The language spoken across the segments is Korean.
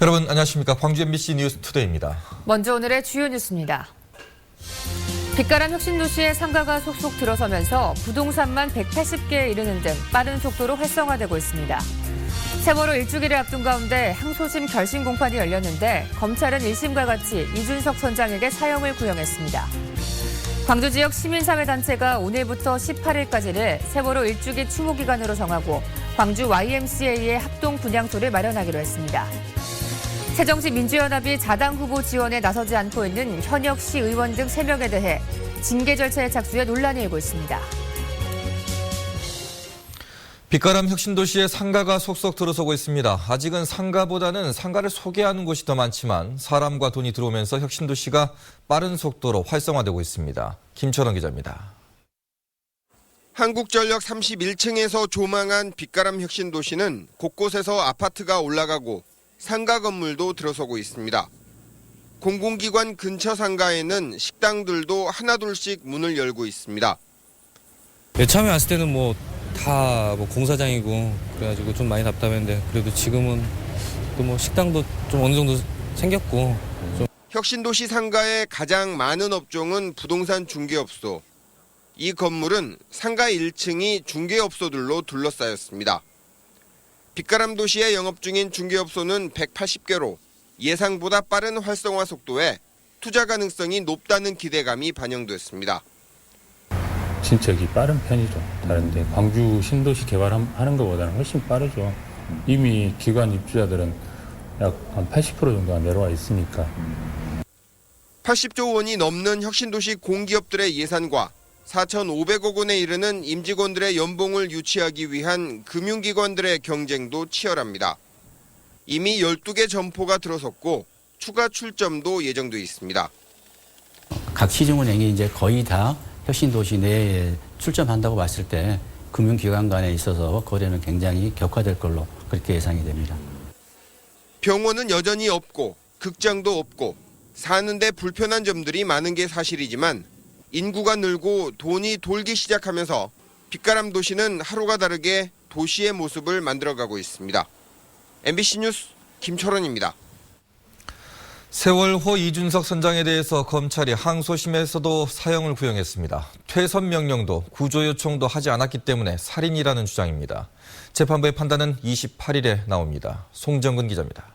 여러분 안녕하십니까. 광주 MBC 뉴스투데이입니다. 먼저 오늘의 주요 뉴스입니다. 빛가람 혁신도시의 상가가 속속 들어서면서 부동산만 180개에 이르는 등 빠른 속도로 활성화되고 있습니다. 세월호 일주기를 앞둔 가운데 항소심 결심 공판이 열렸는데 검찰은 1심과 같이 이준석 선장에게 사형을 구형했습니다. 광주 지역 시민사회단체가 오늘부터 18일까지를 세월호 일주기 추모기간으로 정하고 광주 YMCA의 합동 분향소를 마련하기로 했습니다. 새정치민주연합이 자당 후보 지원에 나서지 않고 있는 현역 시의원 등 3명에 대해 징계 절차에 착수해 논란이 일고 있습니다. 빛가람 혁신도시의 상가가 속속 들어서고 있습니다. 아직은 상가보다는 상가를 소개하는 곳이 더 많지만 사람과 돈이 들어오면서 혁신도시가 빠른 속도로 활성화되고 있습니다. 김철원 기자입니다. 한국전력 31층에서 조망한 빛가람 혁신도시는 곳곳에서 아파트가 올라가고 상가 건물도 들어서고 있습니다. 공공기관 근처 상가에는 식당들도 하나둘씩 문을 열고 있습니다. 처음에 왔을 때는 다 공사장이고 그래가지고 좀 많이 답답했는데 그래도 지금은 또 식당도 좀 어느 정도 생겼고 좀. 혁신도시 상가의 가장 많은 업종은 부동산 중개업소. 이 건물은 상가 1층이 중개업소들로 둘러싸였습니다. 빛가람 도시에 영업 중인 중개업소는 180개로 예상보다 빠른 활성화 속도에 투자 가능성이 높다는 기대감이 반영됐습니다. 진척이 빠른 편이죠. 다른데 광주 신도시 개발하는 것보다는 훨씬 빠르죠. 이미 기관 입주자들은 약 한 80% 정도가 내려와 있으니까. 80조 원이 넘는 혁신도시 공기업들의 예산과 4,500억 원에 이르는 임직원들의 연봉을 유치하기 위한 금융기관들의 경쟁도 치열합니다. 이미 12개 점포가 들어섰고 추가 출점도 예정돼 있습니다. 각 시중은행이 이제 거의 다 혁신도시 내에 출점한다고 봤을 때 금융기관 간에 있어서 거래는 굉장히 격화될 걸로 그렇게 예상이 됩니다. 병원은 여전히 없고 극장도 없고 사는데 불편한 점들이 많은 게 사실이지만 인구가 늘고 돈이 돌기 시작하면서 빛가람 도시는 하루가 다르게 도시의 모습을 만들어가고 있습니다. MBC 뉴스 김철원입니다. 세월호 이준석 선장에 대해서 검찰이 항소심에서도 사형을 구형했습니다. 퇴선 명령도 구조 요청도 하지 않았기 때문에 살인이라는 주장입니다. 재판부의 판단은 28일에 나옵니다. 송정근 기자입니다.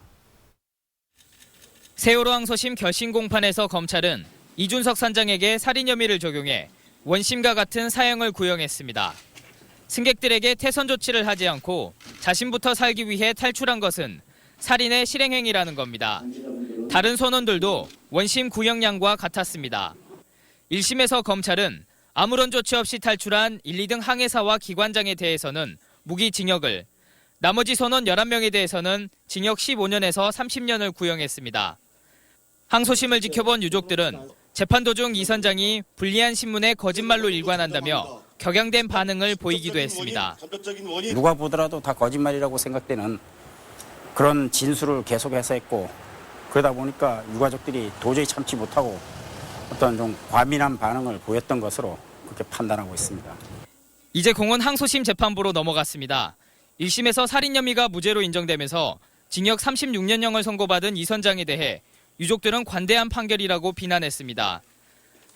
세월호 항소심 결심 공판에서 검찰은 이준석 선장에게 살인 혐의를 적용해 원심과 같은 사형을 구형했습니다. 승객들에게 퇴선 조치를 하지 않고 자신부터 살기 위해 탈출한 것은 살인의 실행행위라는 겁니다. 다른 선원들도 원심 구형량과 같았습니다. 1심에서 검찰은 아무런 조치 없이 탈출한 1, 2등 항해사와 기관장에 대해서는 무기징역을, 나머지 선원 11명에 대해서는 징역 15년에서 30년을 구형했습니다. 항소심을 지켜본 유족들은 재판 도중 이 선장이 불리한 신문에 거짓말로 일관한다며 격양된 반응을 보이기도 했습니다. 누가 보더라도 다 거짓말이라고 생각되는 그런 진술을 계속해서 했고 그러다 보니까 유가족들이 도저히 참지 못하고 어떤 좀 과민한 반응을 보였던 것으로 그렇게 판단하고 있습니다. 이제 공은 항소심 재판부로 넘어갔습니다. 1심에서 살인 혐의가 무죄로 인정되면서 징역 36년형을 선고받은 이 선장에 대해 유족들은 관대한 판결이라고 비난했습니다.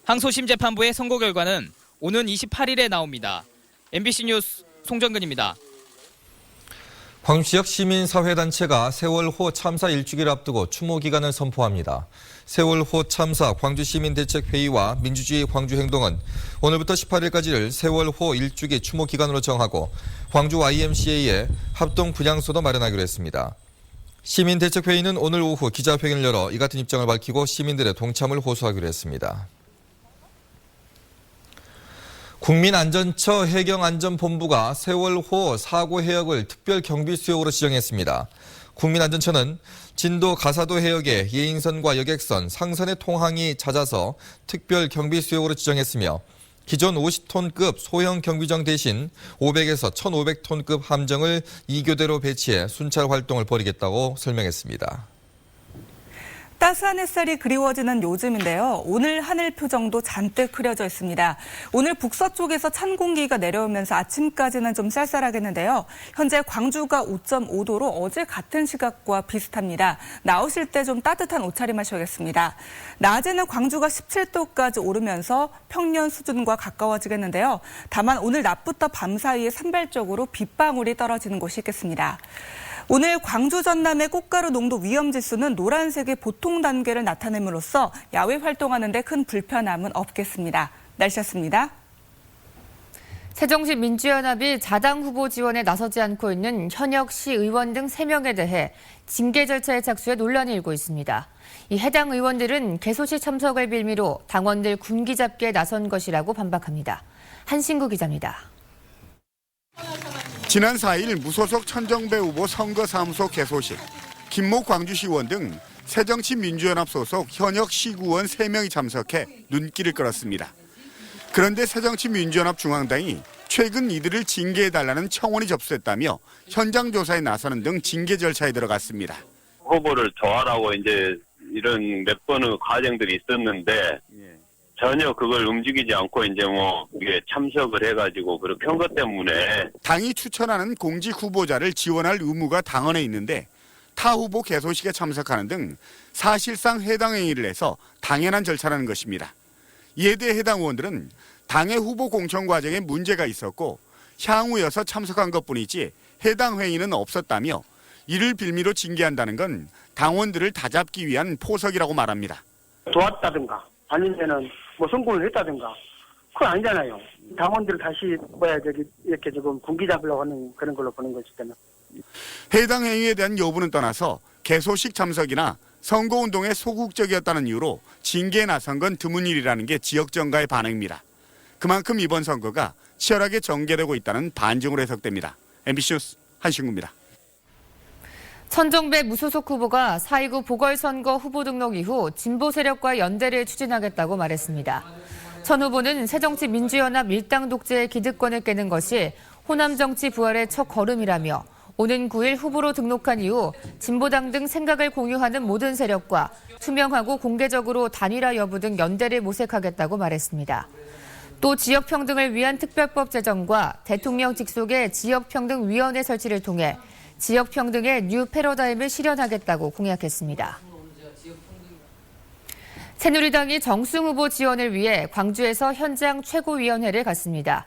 항소심 재판부의 선고 결과는 오는 28일에 나옵니다. MBC 뉴스 송정근입니다. 광주 지역 시민사회단체가 세월호 참사 일주기를 앞두고 추모 기간을 선포합니다. 세월호 참사 광주시민대책회의와 민주주의 광주행동은 오늘부터 18일까지를 세월호 일주기 추모 기간으로 정하고 광주 YMCA에 합동 분향소도 마련하기로 했습니다. 시민대책회의는 오늘 오후 기자회견을 열어 이 같은 입장을 밝히고 시민들의 동참을 호소하기로 했습니다. 국민안전처 해경안전본부가 세월호 사고 해역을 특별경비수역으로 지정했습니다. 국민안전처는 진도 가사도 해역의 예인선과 여객선, 상선의 통항이 잦아서 특별경비수역으로 지정했으며 기존 50톤급 소형 경비정 대신 500에서 1,500톤급 함정을 2교대로 배치해 순찰 활동을 벌이겠다고 설명했습니다. 따스한 햇살이 그리워지는 요즘인데요. 오늘 하늘 표정도 잔뜩 흐려져 있습니다. 오늘 북서쪽에서 찬 공기가 내려오면서 아침까지는 좀 쌀쌀하겠는데요. 현재 광주가 5.5도로 어제 같은 시각과 비슷합니다. 나오실 때 좀 따뜻한 옷차림 하셔야겠습니다. 낮에는 광주가 17도까지 오르면서 평년 수준과 가까워지겠는데요. 다만 오늘 낮부터 밤 사이에 산발적으로 빗방울이 떨어지는 곳이 있겠습니다. 오늘 광주 전남의 꽃가루 농도 위험지수는 노란색의 보통 단계를 나타냄으로써 야외 활동하는 데 큰 불편함은 없겠습니다. 날씨였습니다. 새정치민주연합이 자당 후보 지원에 나서지 않고 있는 현역 시의원 등 3명에 대해 징계 절차에 착수해 논란이 일고 있습니다. 이 해당 의원들은 개소시 참석을 빌미로 당원들 군기 잡기에 나선 것이라고 반박합니다. 한신구 기자입니다. 지난 4일 무소속 천정배 후보 선거사무소 개소식, 김모 광주시의원 등 새정치민주연합 소속 현역 시구원 3명이 참석해 눈길을 끌었습니다. 그런데 새정치민주연합 중앙당이 최근 이들을 징계해달라는 청원이 접수했다며 현장 조사에 나서는 등 징계 절차에 들어갔습니다. 후보를 저하라고 이제 이런 몇 번의 과정들이 있었는데 전혀 그걸 움직이지 않고 이제 이게 참석을 해가지고 그렇게 한 것 때문에 당이 추천하는 공직 후보자를 지원할 의무가 당원에 있는데 타 후보 개소식에 참석하는 등 사실상 해당 행위를 해서 당연한 절차라는 것입니다. 이에 대해 해당 의원들은 당의 후보 공천 과정에 문제가 있었고 향후여서 참석한 것뿐이지 해당 회의는 없었다며 이를 빌미로 징계한다는 건 당원들을 다잡기 위한 포석이라고 말합니다. 도왔다든가 아니면은 성공을 했다든가 그건 아니잖아요. 당원들을 다시 이렇게 조금 군기 잡으려고 하는 그런 걸로 보는 것이기 때문에. 해당 행위에 대한 여부는 떠나서 개소식 참석이나 선거운동에 소극적이었다는 이유로 징계에 나선 건 드문 일이라는 게 지역 정가의 반응입니다. 그만큼 이번 선거가 치열하게 전개되고 있다는 반증으로 해석됩니다. MBC 뉴스 한신구입니다. 천정배 무소속 후보가 4.29 보궐선거 후보 등록 이후 진보 세력과 연대를 추진하겠다고 말했습니다. 천 후보는 새정치민주연합 일당 독재의 기득권을 깨는 것이 호남 정치 부활의 첫 걸음이라며 오는 9일 후보로 등록한 이후 진보당 등 생각을 공유하는 모든 세력과 투명하고 공개적으로 단일화 여부 등 연대를 모색하겠다고 말했습니다. 또 지역평등을 위한 특별법 제정과 대통령 직속의 지역평등위원회 설치를 통해 지역평등의 뉴 패러다임을 실현하겠다고 공약했습니다. 새누리당이 정승 후보 지원을 위해 광주에서 현장 최고위원회를 갖습니다.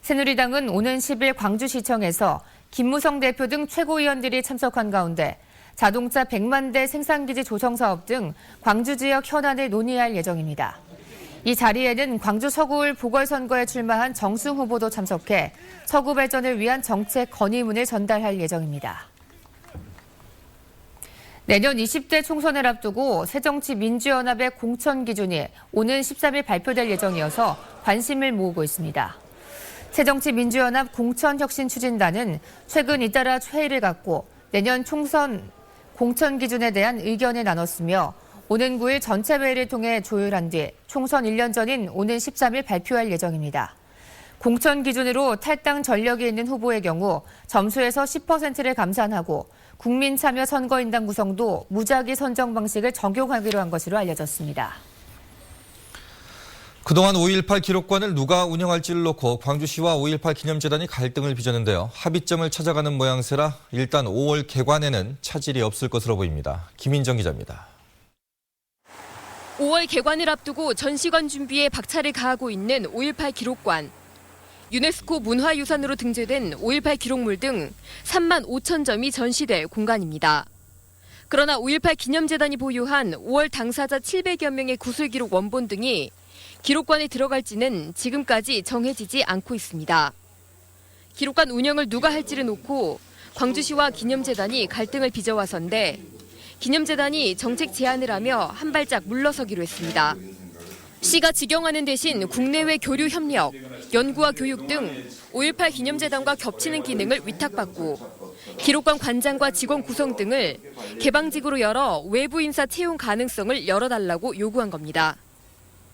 새누리당은 오는 10일 광주시청에서 김무성 대표 등 최고위원들이 참석한 가운데 자동차 100만 대 생산기지 조성 사업 등 광주 지역 현안을 논의할 예정입니다. 이 자리에는 광주 서구을 보궐선거에 출마한 정승 후보도 참석해 서구 발전을 위한 정책 건의문을 전달할 예정입니다. 내년 20대 총선을 앞두고 새정치민주연합의 공천 기준이 오는 13일 발표될 예정이어서 관심을 모으고 있습니다. 새정치민주연합 공천혁신추진단은 최근 잇따라 회의를 갖고 내년 총선 공천 기준에 대한 의견을 나눴으며 오는 9일 전체 회의를 통해 조율한 뒤 총선 1년 전인 오는 13일 발표할 예정입니다. 공천 기준으로 탈당 전력이 있는 후보의 경우 점수에서 10%를 감산하고 국민참여 선거인단 구성도 무작위 선정 방식을 적용하기로 한 것으로 알려졌습니다. 그동안 5.18 기록관을 누가 운영할지를 놓고 광주시와 5.18 기념재단이 갈등을 빚었는데요. 합의점을 찾아가는 모양새라 일단 5월 개관에는 차질이 없을 것으로 보입니다. 김인정 기자입니다. 5월 개관을 앞두고 전시관 준비에 박차를 가하고 있는 5.18 기록관. 유네스코 문화유산으로 등재된 5.18 기록물 등 3만 5천 점이 전시될 공간입니다. 그러나 5.18 기념재단이 보유한 5월 당사자 700여 명의 구술기록 원본 등이 기록관에 들어갈지는 지금까지 정해지지 않고 있습니다. 기록관 운영을 누가 할지를 놓고 광주시와 기념재단이 갈등을 빚어와서인데 기념재단이 정책 제안을 하며 한 발짝 물러서기로 했습니다. 시가 직영하는 대신 국내외 교류 협력, 연구와 교육 등 5.18 기념재단과 겹치는 기능을 위탁받고 기록관 관장과 직원 구성 등을 개방직으로 열어 외부 인사 채용 가능성을 열어달라고 요구한 겁니다.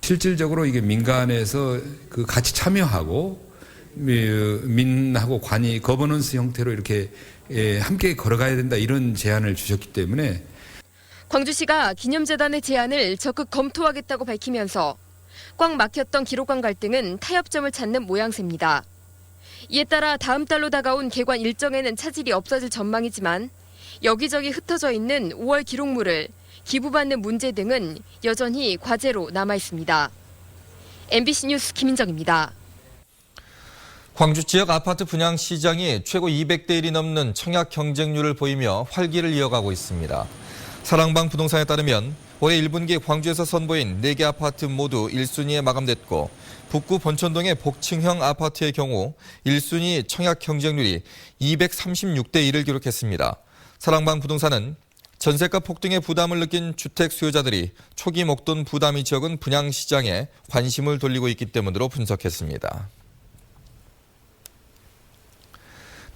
실질적으로 이게 민간에서 같이 참여하고 민하고 관이 거버넌스 형태로 이렇게 함께 걸어가야 된다 이런 제안을 주셨기 때문에 광주시가 기념재단의 제안을 적극 검토하겠다고 밝히면서 꽉 막혔던 기록관 갈등은 타협점을 찾는 모양새입니다. 이에 따라 다음 달로 다가온 개관 일정에는 차질이 없어질 전망이지만 여기저기 흩어져 있는 5월 기록물을 기부받는 문제 등은 여전히 과제로 남아 있습니다. MBC 뉴스 김인정입니다. 광주 지역 아파트 분양 시장이 최고 200대 1이 넘는 청약 경쟁률을 보이며 활기를 이어가고 있습니다. 사랑방 부동산에 따르면 올해 1분기 광주에서 선보인 4개 아파트 모두 1순위에 마감됐고 북구 본천동의 복층형 아파트의 경우 1순위 청약 경쟁률이 236대 1을 기록했습니다. 사랑방 부동산은 전세가 폭등의 부담을 느낀 주택 수요자들이 초기 목돈 부담이 적은 분양 시장에 관심을 돌리고 있기 때문으로 분석했습니다.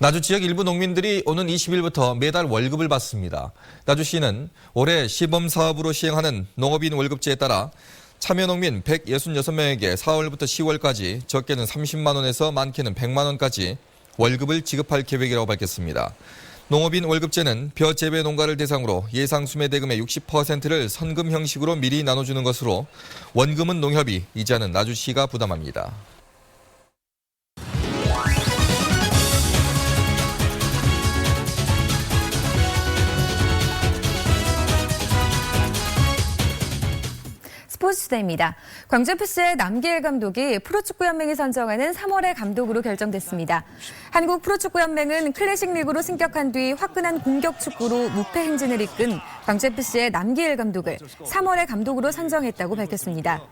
나주 지역 일부 농민들이 오는 20일부터 매달 월급을 받습니다. 나주시는 올해 시범사업으로 시행하는 농업인 월급제에 따라 참여농민 166명에게 4월부터 10월까지 적게는 30만 원에서 많게는 100만 원까지 월급을 지급할 계획이라고 밝혔습니다. 농업인 월급제는 벼 재배 농가를 대상으로 예상 수매 대금의 60%를 선금 형식으로 미리 나눠주는 것으로 원금은 농협이, 이자는 나주시가 부담합니다. 스포츠투데이입니다. 광주FC의 남기일 감독이 프로축구연맹이 선정하는 3월의 감독으로 결정됐습니다. 한국 프로축구연맹은 클래식 리그로 승격한 뒤 화끈한 공격 축구로 무패 행진을 이끈 광주FC의 남기일 감독을 3월의 감독으로 선정했다고 밝혔습니다.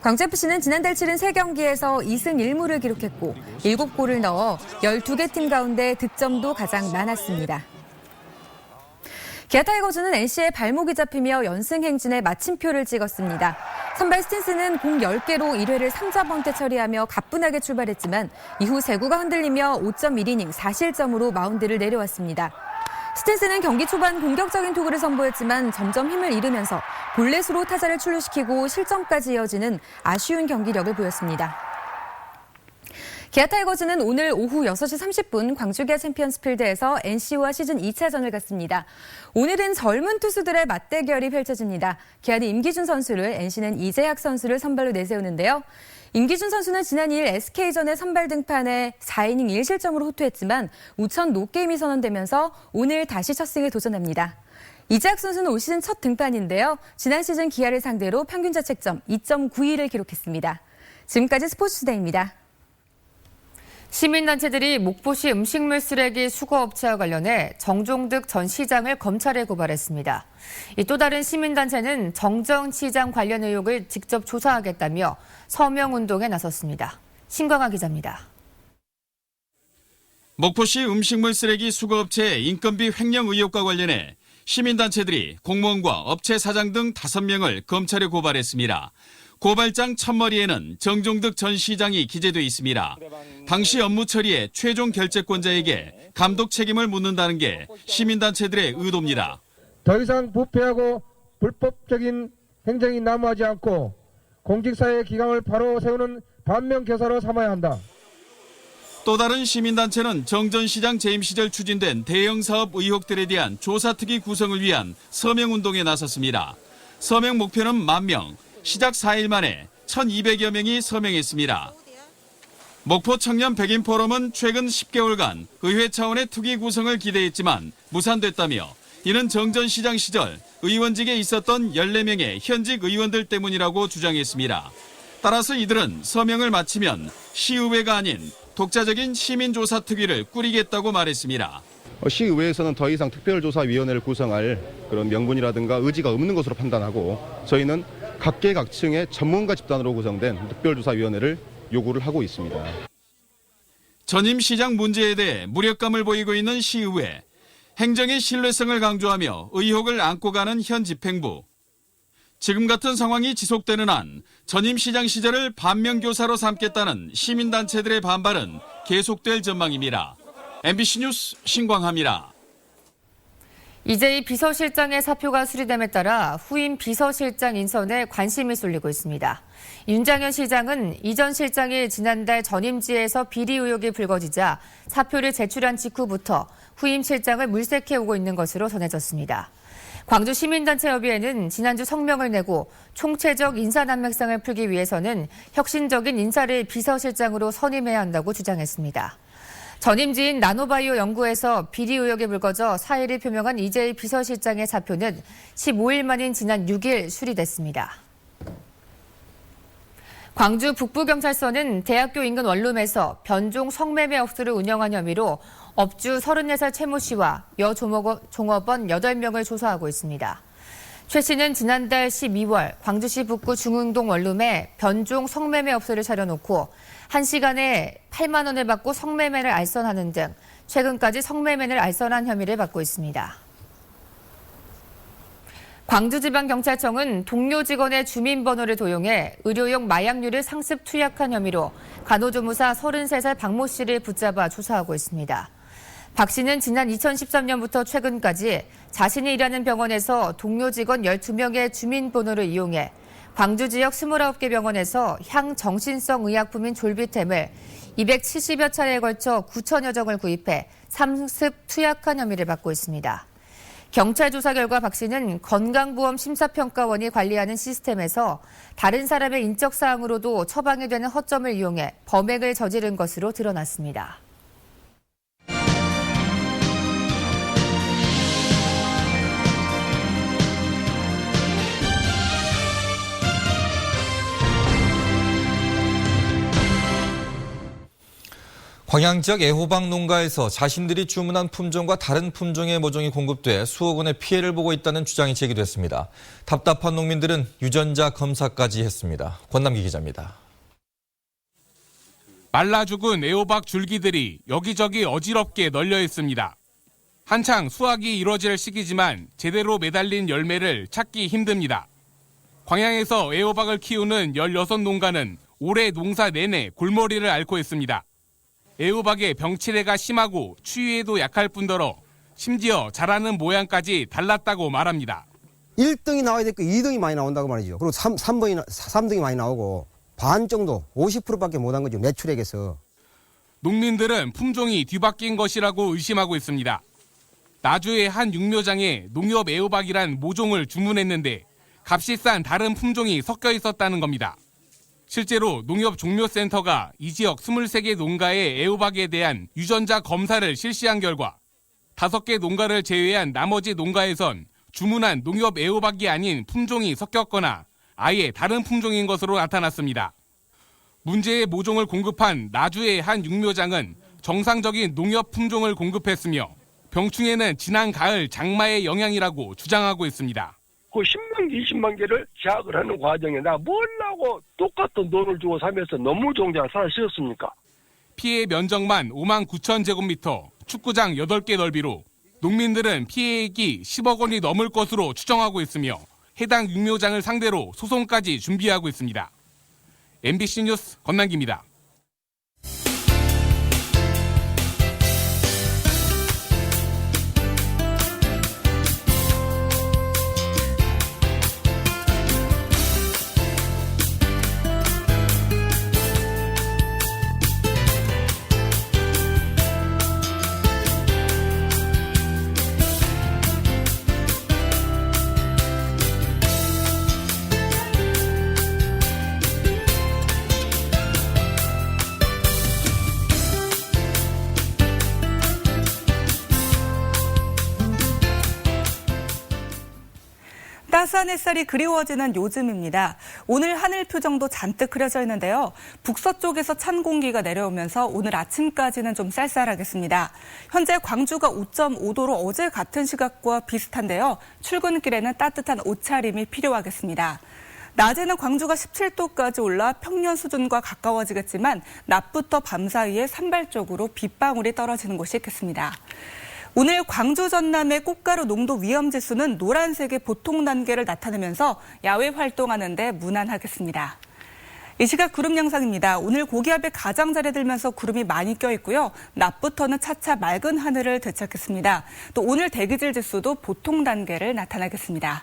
광주FC는 지난달 치른 3경기에서 2승 1무를 기록했고 7골을 넣어 12개 팀 가운데 득점도 가장 많았습니다. 기아 타이거즈는 NC의 발목이 잡히며 연승 행진에 마침표를 찍었습니다. 선발 스틴스는 공 10개로 1회를 3자번트 처리하며 가뿐하게 출발했지만 이후 세구가 흔들리며 5.1이닝 4실점으로 마운드를 내려왔습니다. 스틴스는 경기 초반 공격적인 투구를 선보였지만 점점 힘을 잃으면서 볼넷으로 타자를 출루시키고 실점까지 이어지는 아쉬운 경기력을 보였습니다. 기아 타이거즈는 오늘 오후 6시 30분 광주기아 챔피언스필드에서 NC와 시즌 2차전을 갖습니다. 오늘은 젊은 투수들의 맞대결이 펼쳐집니다. 기아는 임기준 선수를, NC는 이재학 선수를 선발로 내세우는데요. 임기준 선수는 지난 2일 SK전의 선발 등판에 4이닝 1실점으로 호투했지만 우천 노게임이 선언되면서 오늘 다시 첫 승에 도전합니다. 이재학 선수는 올 시즌 첫 등판인데요. 지난 시즌 기아를 상대로 평균 자책점 2.92를 기록했습니다. 지금까지 스포츠투데이입니다. 시민단체들이 목포시 음식물 쓰레기 수거업체와 관련해 정종득 전 시장을 검찰에 고발했습니다. 또 다른 시민단체는 정정 시장 관련 의혹을 직접 조사하겠다며 서명운동에 나섰습니다. 신광아 기자입니다. 목포시 음식물 쓰레기 수거업체의 인건비 횡령 의혹과 관련해 시민단체들이 공무원과 업체 사장 등 5명을 검찰에 고발했습니다. 고발장 첫머리에는 정종득 전 시장이 기재돼 있습니다. 당시 업무 처리에 최종 결재권자에게 감독 책임을 묻는다는 게 시민단체들의 의도입니다. 더 이상 부패하고 불법적인 행정이 남하지 않고 공직사회의 기강을 바로 세우는 반면교사로 삼아야 한다. 또 다른 시민단체는 정 전 시장 재임 시절 추진된 대형 사업 의혹들에 대한 조사특위 구성을 위한 서명운동에 나섰습니다. 서명 목표는 10,000명. 시작 4일 만에 1,200여 명이 서명했습니다. 목포 청년 백인 포럼은 최근 10개월간 의회 차원의 특위 구성을 기대했지만 무산됐다며 이는 정 전 시장 시절 의원직에 있었던 14명의 현직 의원들 때문이라고 주장했습니다. 따라서 이들은 서명을 마치면 시의회가 아닌 독자적인 시민조사 특위를 꾸리겠다고 말했습니다. 시의회에서는 더 이상 특별조사위원회를 구성할 그런 명분이라든가 의지가 없는 것으로 판단하고 저희는 각계각층의 전문가 집단으로 구성된 특별조사위원회를 요구를 하고 있습니다. 전임 시장 문제에 대해 무력감을 보이고 있는 시의회, 행정의 신뢰성을 강조하며 의혹을 안고 가는 현 집행부. 지금 같은 상황이 지속되는 한 전임 시장 시절을 반면교사로 삼겠다는 시민단체들의 반발은 계속될 전망입니다. MBC 뉴스 신광하입니다. 이재희 비서실장의 사표가 수리됨에 따라 후임 비서실장 인선에 관심이 쏠리고 있습니다. 윤장현 시장은 이전 실장이 지난달 전임지에서 비리 의혹이 불거지자 사표를 제출한 직후부터 후임 실장을 물색해오고 있는 것으로 전해졌습니다. 광주시민단체협의회는 지난주 성명을 내고 총체적 인사난맥상을 풀기 위해서는 혁신적인 인사를 비서실장으로 선임해야 한다고 주장했습니다. 전임지인 나노바이오 연구에서 비리 의혹이 불거져 사의를 표명한 이재희 비서실장의 사표는 15일 만인 지난 6일 수리됐습니다. 광주 북부경찰서는 대학교 인근 원룸에서 변종 성매매 업소를 운영한 혐의로 업주 34살 최모 씨와 여종업원 8명을 조사하고 있습니다. 최 씨는 지난달 12월 광주시 북구 중흥동 원룸에 변종 성매매 업소를 차려놓고 1시간에 8만 원을 받고 성매매를 알선하는 등 최근까지 성매매를 알선한 혐의를 받고 있습니다. 광주지방경찰청은 동료 직원의 주민번호를 도용해 의료용 마약류를 상습 투약한 혐의로 간호조무사 33살 박모 씨를 붙잡아 조사하고 있습니다. 박 씨는 지난 2013년부터 최근까지 자신이 일하는 병원에서 동료 직원 12명의 주민번호를 이용해 광주 지역 29개 병원에서 향정신성 의약품인 졸비템을 270여 차례에 걸쳐 9천여 정을 구입해 상습 투약한 혐의를 받고 있습니다. 경찰 조사 결과 박 씨는 건강보험 심사평가원이 관리하는 시스템에서 다른 사람의 인적사항으로도 처방이 되는 허점을 이용해 범행을 저지른 것으로 드러났습니다. 광양 지역 애호박 농가에서 자신들이 주문한 품종과 다른 품종의 모종이 공급돼 수억 원의 피해를 보고 있다는 주장이 제기됐습니다. 답답한 농민들은 유전자 검사까지 했습니다. 권남기 기자입니다. 말라 죽은 애호박 줄기들이 여기저기 어지럽게 널려 있습니다. 한창 수확이 이뤄질 시기지만 제대로 매달린 열매를 찾기 힘듭니다. 광양에서 애호박을 키우는 16농가는 올해 농사 내내 골머리를 앓고 있습니다. 애호박의 병치레가 심하고 추위에도 약할 뿐더러 심지어 자라는 모양까지 달랐다고 말합니다. 1등이 나와야 될 거 2등이 많이 나온다고 말이죠. 그리고 3등이 많이 나오고 반 정도 50%밖에 못한 거죠. 매출액에서. 농민들은 품종이 뒤바뀐 것이라고 의심하고 있습니다. 나주의 한 육묘장에 농협 애호박이란 모종을 주문했는데 값이 싼 다른 품종이 섞여 있었다는 겁니다. 실제로 농협 종묘센터가 이 지역 23개 농가의 애호박에 대한 유전자 검사를 실시한 결과 5개 농가를 제외한 나머지 농가에선 주문한 농협 애호박이 아닌 품종이 섞였거나 아예 다른 품종인 것으로 나타났습니다. 문제의 모종을 공급한 나주의 한 육묘장은 정상적인 농협 품종을 공급했으며 병충해는 지난 가을 장마의 영향이라고 주장하고 있습니다. 그 10만 개, 20만 개를 제약을 하는 과정에 나 뭘라고 똑같은 돈을 주고 사면서 너무 종자를 사시겠습니까? 피해 면적만 5만 9천 제곱미터, 축구장 8개 넓이로 농민들은 피해액이 10억 원이 넘을 것으로 추정하고 있으며 해당 육묘장을 상대로 소송까지 준비하고 있습니다. MBC 뉴스 권남기입니다. 따스한 햇살이 그리워지는 요즘입니다. 오늘 하늘 표정도 잔뜩 흐려져 있는데요. 북서쪽에서 찬 공기가 내려오면서 오늘 아침까지는 좀 쌀쌀하겠습니다. 현재 광주가 5.5도로 어제 같은 시각과 비슷한데요. 출근길에는 따뜻한 옷차림이 필요하겠습니다. 낮에는 광주가 17도까지 올라 평년 수준과 가까워지겠지만 낮부터 밤 사이에 산발적으로 빗방울이 떨어지는 곳이 있겠습니다. 오늘 광주 전남의 꽃가루 농도 위험지수는 노란색의 보통 단계를 나타내면서 야외 활동하는 데 무난하겠습니다. 이 시각 구름 양상입니다. 오늘 고기압에 가장자리에 들면서 구름이 많이 껴있고요. 낮부터는 차차 맑은 하늘을 되찾겠습니다. 또 오늘 대기질 지수도 보통 단계를 나타나겠습니다.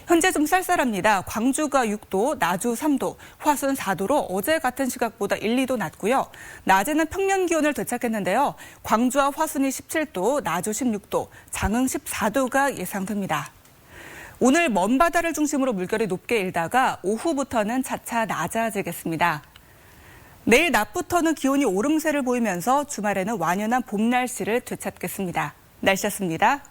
현재 좀 쌀쌀합니다. 광주가 6도, 나주 3도, 화순 4도로 어제 같은 시각보다 1, 2도 낮고요. 낮에는 평년 기온을 되찾겠는데요. 광주와 화순이 17도, 나주 16도, 장흥 14도가 예상됩니다. 오늘 먼바다를 중심으로 물결이 높게 일다가 오후부터는 차차 낮아지겠습니다. 내일 낮부터는 기온이 오름세를 보이면서 주말에는 완연한 봄 날씨를 되찾겠습니다. 날씨였습니다.